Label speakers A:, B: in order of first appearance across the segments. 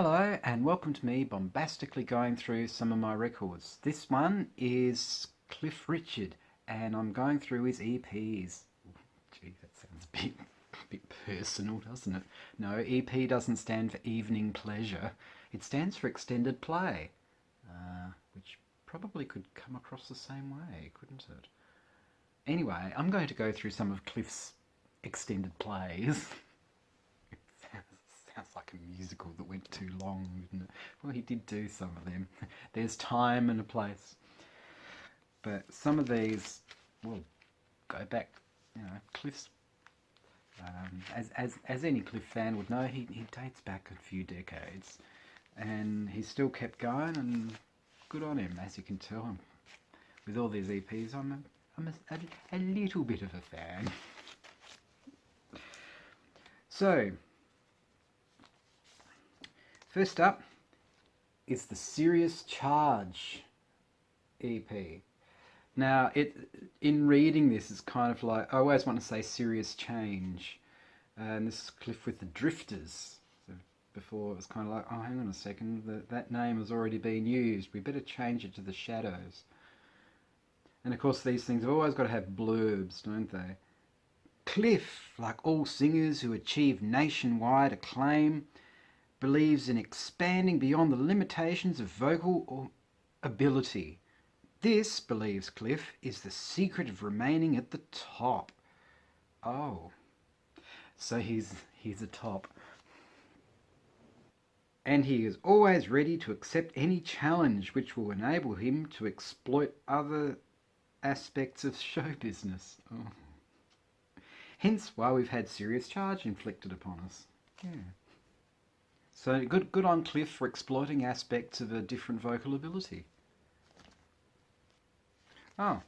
A: Hello and welcome to me bombastically going through some of my records. This one is Cliff Richard and I'm going through his EPs. Gee, that sounds a bit personal, doesn't it? No, EP doesn't stand for evening pleasure. It stands for extended play, which probably could come across the same way, couldn't it? Anyway, I'm going to go through some of Cliff's extended plays. Sounds like a musical that went too long, didn't it? Well, he did do some of them. There's time and a place. But some of these, well, go back, Cliff's, as any Cliff fan would know, he dates back a few decades. And he's still kept going, and good on him, as you can tell. With all these EPs, I'm a little bit of a fan. So, first up is the Serious Charge EP. Now, in reading this, it's kind of like, I always want to say Serious Change. And this is Cliff with the Drifters. So before it was kind of like, oh, hang on a second, that name has already been used. We better change it to the Shadows. And of course, these things have always got to have blurbs, don't they? Cliff, like all singers who achieve nationwide acclaim, believes in expanding beyond the limitations of vocal ability. This, believes Cliff, is the secret of remaining at the top. Oh, so he's a top. And he is always ready to accept any challenge which will enable him to exploit other aspects of show business. Oh. Hence why we've had serious charge inflicted upon us. Yeah. So good on Cliff for exploiting aspects of a different vocal ability. Oh,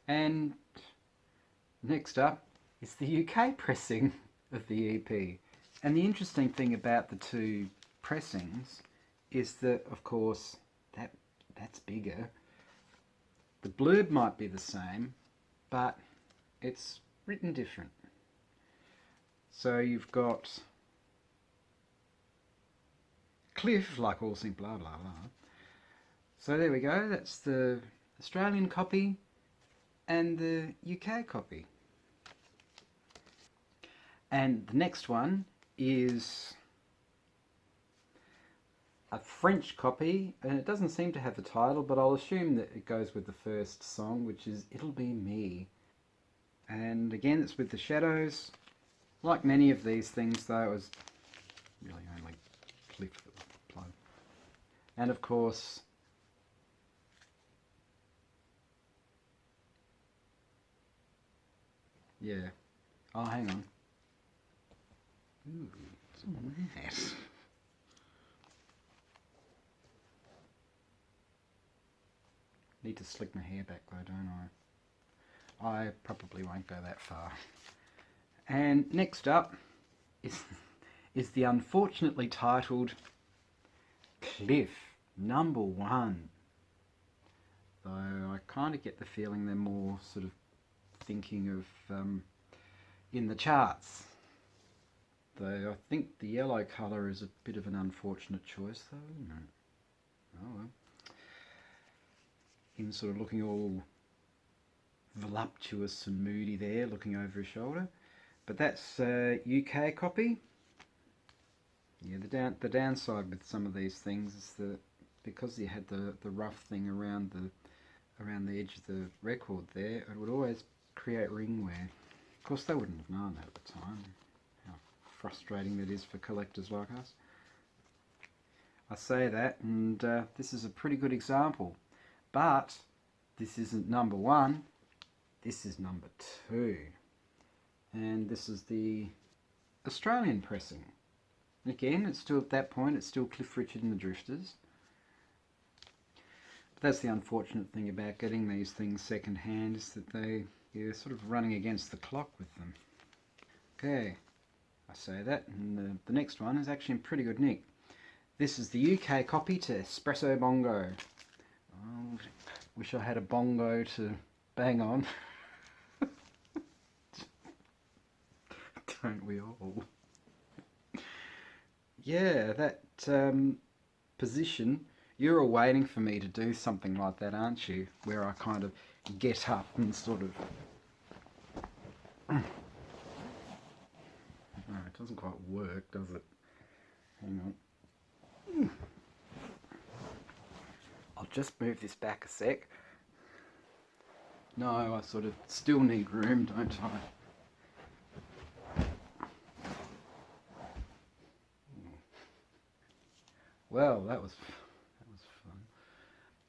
A: and next up is the UK pressing of the EP. And the interesting thing about the two pressings is that, of course, that's bigger. The blurb might be the same, but it's written different. So you've got Cliff, like all sing blah blah blah. So there we go, that's the Australian copy and the UK copy. And the next one is a French copy, and it doesn't seem to have a title, but I'll assume that it goes with the first song, which is It'll Be Me. And again, it's with the Shadows. Like many of these things, though, it was really only Cliff that was plugged. And of course, yeah. Oh, hang on. Ooh, what's all that? Need to slick my hair back though, don't I? I probably won't go that far. And next up is the unfortunately titled Cliff #1. Though I kind of get the feeling they're more sort of thinking of in the charts. Though I think the yellow colour is a bit of an unfortunate choice though, isn't it? Oh well. Him sort of looking all voluptuous and moody there, looking over his shoulder. But that's UK copy. Yeah, the downside with some of these things is that because you had the rough thing around the edge of the record there, it would always create ring wear. Of course, they wouldn't have known that at the time. How frustrating that is for collectors like us. I say that, and this is a pretty good example. But this isn't #1, this is #2. And this is the Australian pressing. And again, it's still at that point, it's still Cliff Richard and the Drifters. But that's the unfortunate thing about getting these things second hand, is that you're sort of running against the clock with them. Okay, I say that, and the next one is actually in pretty good nick. This is the UK copy to Espresso Bongo. Oh, wish I had a bongo to bang on. Don't we all? Yeah, that position, you're all waiting for me to do something like that, aren't you? Where I kind of get up and sort of... Oh, it doesn't quite work, does it? Hang on. I'll just move this back a sec. No, I sort of still need room, don't I? Well, that was fun.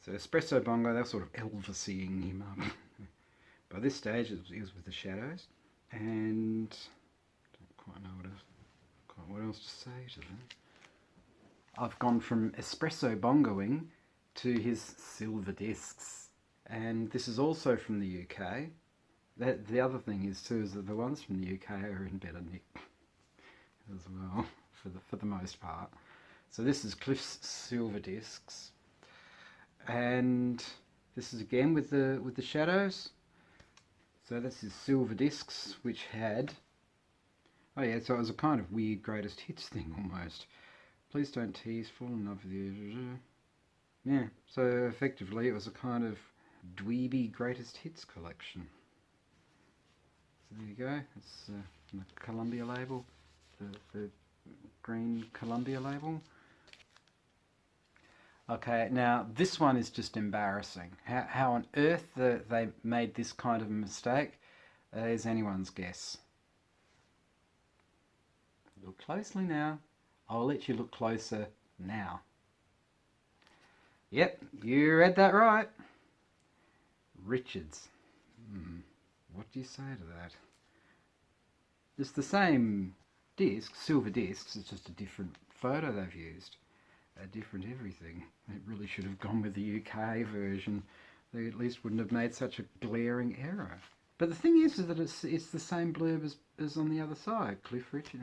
A: So Espresso Bongo, they're sort of Elvis-ing him up. By this stage, he was with the shadows, and don't quite know what else to say to them. I've gone from espresso bongoing to his silver discs, and this is also from the UK. The other thing is too is that the ones from the UK are in better nick as well for the most part. So this is Cliff's silver discs, and this is again with the shadows. So this is silver discs, which had, oh yeah, so it was a kind of weird greatest hits thing almost. Please don't tease, fall in love with you. Yeah, so effectively it was a kind of dweeby greatest hits collection. So there you go, it's the Columbia label, the green Columbia label. Okay, now this one is just embarrassing. How on earth they made this kind of a mistake is anyone's guess. Look closely now. I'll let you look closer now. Yep, you read that right. Richards. What do you say to that? It's the same disc, silver discs, it's just a different photo they've used. A different everything. It really should have gone with the UK version. They at least wouldn't have made such a glaring error. But the thing is that it's the same blurb as on the other side. Cliff Richard.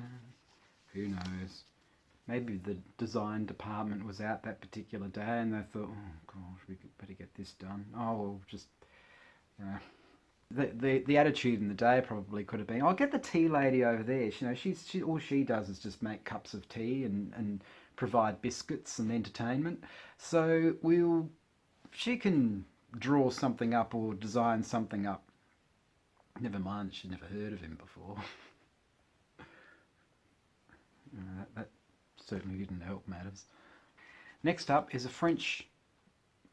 A: Who knows? Maybe the design department was out that particular day and they thought, oh gosh, we better get this done. Oh, well, just, you know. The attitude in the day probably could have been, I'll get the tea lady over there. You know, all she does is just make cups of tea and provide biscuits and entertainment. So she can draw something up or design something up. Never mind that she'd never heard of him before. That certainly didn't help matters. Next up is a French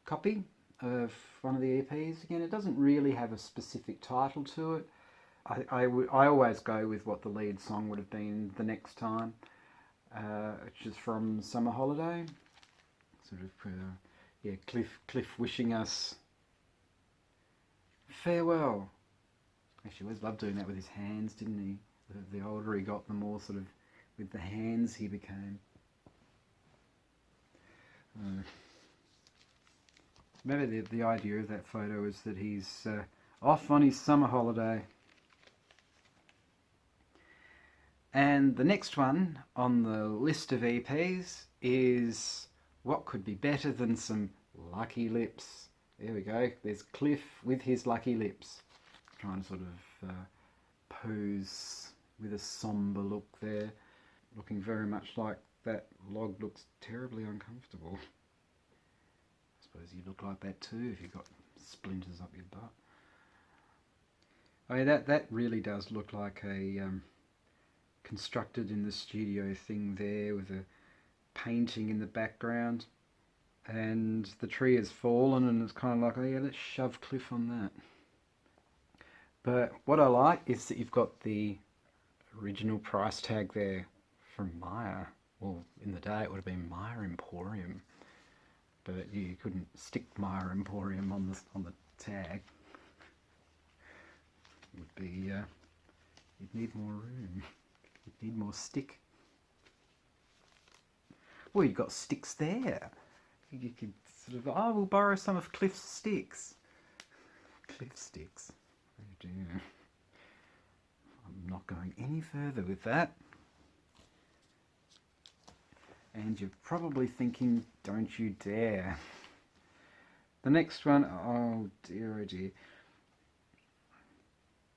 A: copy of one of the EPs. Again, it doesn't really have a specific title to it. I always go with what the lead song would have been the next time, which is from Summer Holiday. Sort of, yeah, Cliff wishing us farewell. Actually, always loved doing that with his hands, didn't he? The older he got, the more sort of with the hands he became. Maybe the idea of that photo is that he's off on his summer holiday. And the next one on the list of EPs is what could be better than some Lucky Lips. There we go. There's Cliff with his Lucky Lips. Trying to sort of pose with a sombre look there. Looking very much like that log looks terribly uncomfortable. I suppose you look like that too if you've got splinters up your butt. Oh yeah, that really does look like a constructed in the studio thing there with a painting in the background. And the tree has fallen and it's kind of like, oh yeah, let's shove Cliff on that. But what I like is that you've got the original price tag there from Maya. Well, in the day it would have been Maya Emporium, but you couldn't stick Maya Emporium on the tag. It would be you'd need more room. You'd need more stick. Well, you've got sticks there. You could sort of, oh, we'll borrow some of Cliff's sticks. Cliff sticks. Oh dear. I'm not going any further with that. And you're probably thinking, don't you dare. The next one, oh dear, oh dear.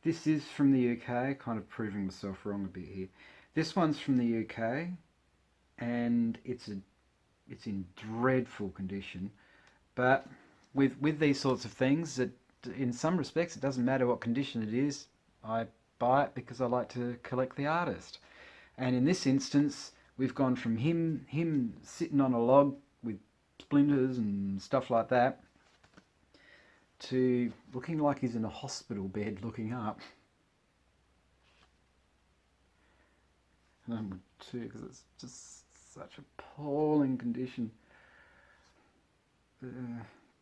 A: This is from the UK, kind of proving myself wrong a bit here. This one's from the UK, and it's in dreadful condition. But with these sorts of things, in some respects, it doesn't matter what condition it is. I buy it because I like to collect the artist. And in this instance, we've gone from him sitting on a log with splinters and stuff like that to looking like he's in a hospital bed looking up. Number two, because it's just such appalling condition.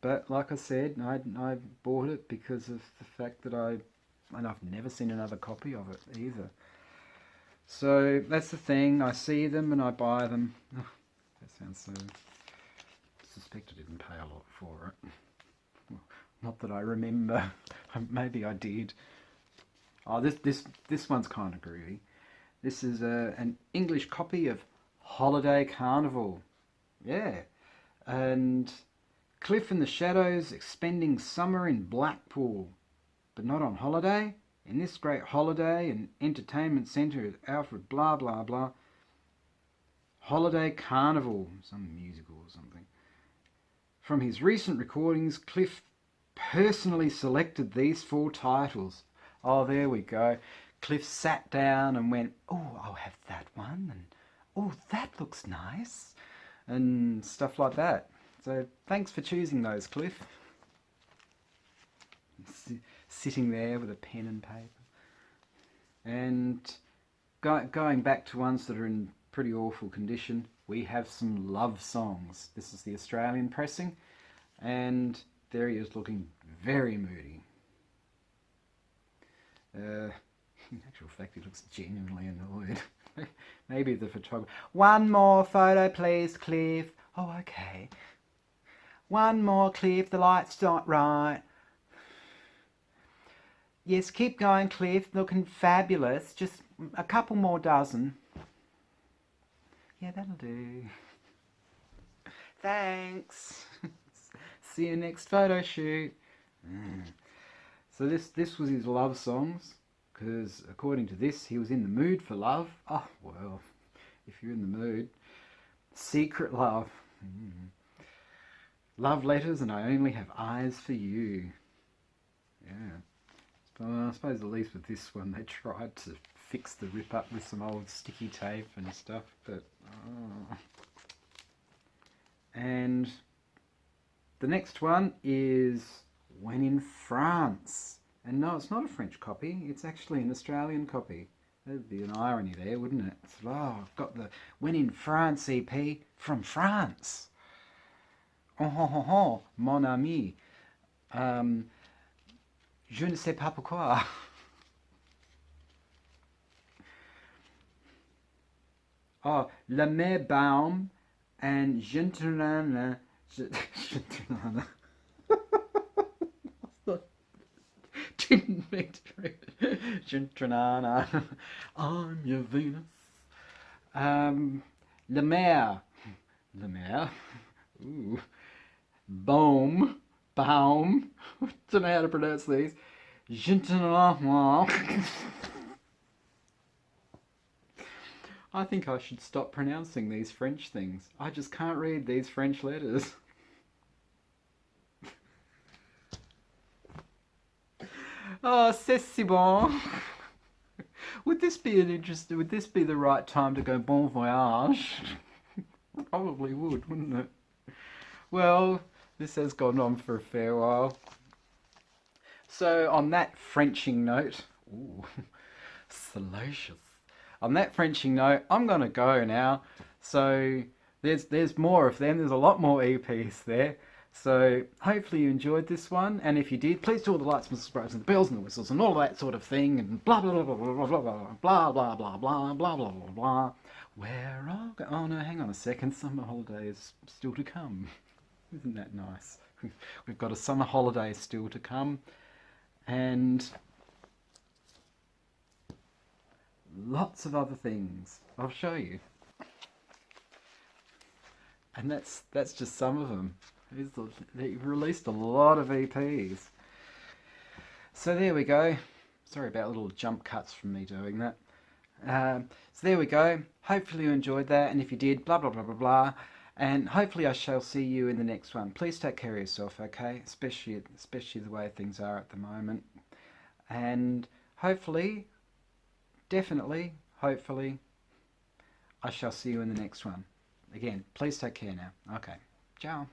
A: But like I said, I bought it because of the fact that I've never seen another copy of it either. So that's the thing. I see them and I buy them. Oh, that sounds so. I suspect I didn't pay a lot for it. Well, not that I remember. Maybe I did. Oh, this one's kind of groovy. This is an English copy of Holiday Carnival. Yeah, and Cliff and the Shadows expending summer in Blackpool, but not on holiday. In this great holiday and entertainment centre is Alfred blah blah blah. Holiday Carnival, some musical or something. From his recent recordings, Cliff personally selected these 4 titles. Oh, there we go. Cliff sat down and went, oh, I'll have that one, and oh, that looks nice, and stuff like that. So thanks for choosing those, Cliff. Sitting there with a pen and paper. And going back to ones that are in pretty awful condition, we have some love songs. This is the Australian pressing, and there he is looking very moody. In actual fact, he looks genuinely annoyed. Maybe the photographer. One more photo, please, Cliff. Oh, okay. One more, Cliff. The light's not right. Yes, keep going, Cliff. Looking fabulous. Just a couple more dozen. Yeah, that'll do. Thanks. See you next photo shoot. So this was his love songs, because according to this, he was in the mood for love. Oh, well, if you're in the mood. Secret love. Love letters, and I only have eyes for you. Yeah. I suppose at least with this one, they tried to fix the rip up with some old sticky tape and stuff, but... Oh. And the next one is When in France. And no, it's not a French copy, it's actually an Australian copy. There'd be an irony there, wouldn't it? It's, oh, I've got the When in France EP from France. Oh, oh, oh, oh, mon ami. Je ne sais pas pourquoi. Oh, Le Mer Baum and Gentleman. Didn't mean to read it. Gentranana. I'm your Venus. Le Mer. Le Mer. Ooh. Baum. Baum. Don't know how to pronounce these. Gentleman. I think I should stop pronouncing these French things. I just can't read these French letters. Oh, c'est si bon. Would this be the right time to go bon voyage? Probably would, wouldn't it? Well, this has gone on for a fair while. So on that Frenching note, ooh, salacious. On that Frenching note, I'm gonna go now. So there's more of them. There's a lot more EPs there. So hopefully you enjoyed this one, and if you did, please do all the likes and subscribes and the bells and the whistles and all that sort of thing, and blah blah blah blah blah blah blah blah blah blah blah blah blah blah blah. Where I'll go? Oh no, hang on a second. Summer holiday is still to come. Isn't that nice? We've got a summer holiday still to come, and lots of other things. I'll show you. And that's just some of them. They've released a lot of EPs. So there we go. Sorry about little jump cuts from me doing that. So there we go. Hopefully you enjoyed that, and if you did, blah blah blah blah blah. And hopefully I shall see you in the next one. Please take care of yourself, okay? Especially the way things are at the moment. And hopefully, definitely, hopefully, I shall see you in the next one. Again, please take care now. Okay. Ciao.